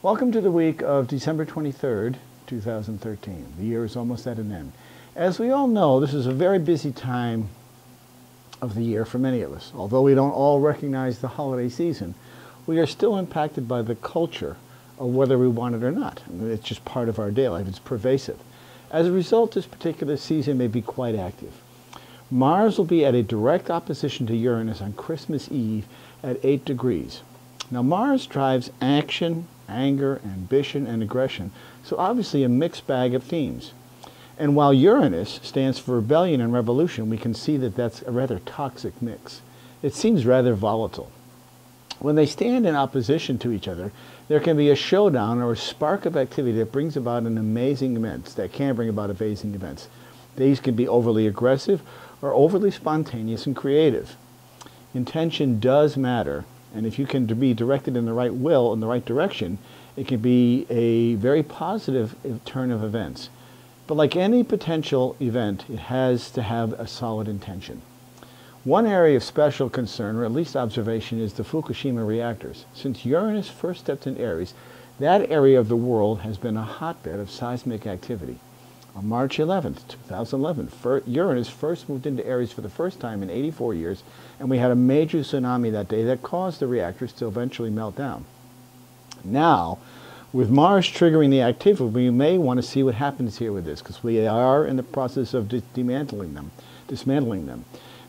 Welcome to the week of December 23rd, 2013. The year is almost at an end. As we all know, this is a very busy time of the year for many of us. Although we don't all recognize the holiday season, we are still impacted by the culture of whether we want it or not. I mean, it's just part of our day life. It's pervasive. As a result, this particular season may be quite active. Mars will be at a direct opposition to Uranus on Christmas Eve at 8 degrees. Now, Mars drives action, anger, ambition, and aggression, so obviously a mixed bag of themes. And while Uranus stands for rebellion and revolution, we can see that that's a rather toxic mix. It seems rather volatile. When they stand in opposition to each other, there can be a showdown or a spark of activity that brings about an amazing event, that can bring about amazing events. These can be overly aggressive or overly spontaneous and creative. Intention does matter. And if you can be directed in the right will, in the right direction, it can be a very positive turn of events. But like any potential event, it has to have a solid intention. One area of special concern, or at least observation, is the Fukushima reactors. Since Uranus first stepped in Aries, that area of the world has been a hotbed of seismic activity. On March 11th, 2011, Uranus first moved into Aries for the first time in 84 years, and we had a major tsunami that day that caused the reactors to eventually melt down. Now, with Mars triggering the activity, we may want to see what happens here with this, because we are in the process of dismantling them.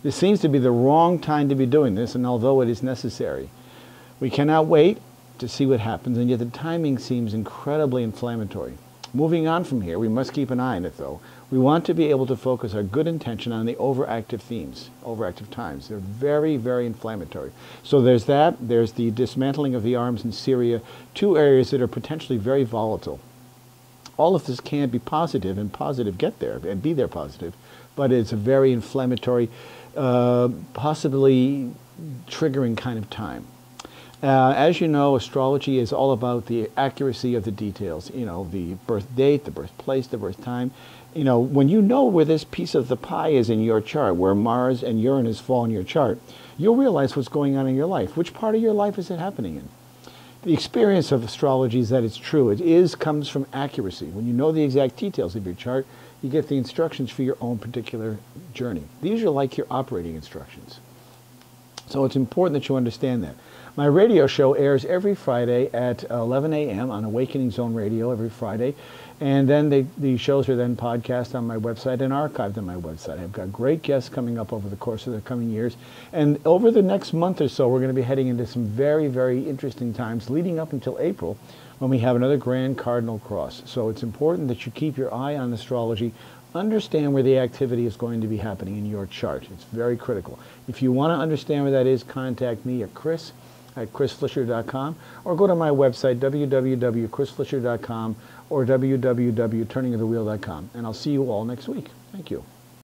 This seems to be the wrong time to be doing this, and although it is necessary, we cannot wait to see what happens, and yet the timing seems incredibly inflammatory. Moving on from here, we must keep an eye on it, though. We want to be able to focus our good intention on the overactive themes, overactive times. They're very, very inflammatory. So there's that. There's the dismantling of the arms in Syria, two areas that are potentially very volatile. All of this can be positive, and positive get there, and be there positive, but it's a very inflammatory, possibly triggering kind of time. As you know, astrology is all about the accuracy of the details. You know, the birth date, the birthplace, the birth time. You know, when you know where this piece of the pie is in your chart, where Mars and Uranus fall in your chart, you'll realize what's going on in your life. Which part of your life is it happening in? The experience of astrology is that it's true. It comes from accuracy. When you know the exact details of your chart, you get the instructions for your own particular journey. These are like your operating instructions. So it's important that you understand that. My radio show airs every Friday at 11 a.m. on Awakening Zone Radio every Friday. And then the shows are then podcast on my website and archived on my website. I've got great guests coming up over the course of the coming years. And over the next month or so, we're going to be heading into some very, very interesting times leading up until April when we have another grand cardinal cross. So it's important that you keep your eye on astrology. Understand where the activity is going to be happening in your chart. It's very critical. If you want to understand where that is, contact me at chris@chrisflisher.com, or go to my website, www.chrisflisher.com, or www.turningofthewheel.com. And I'll see you all next week. Thank you.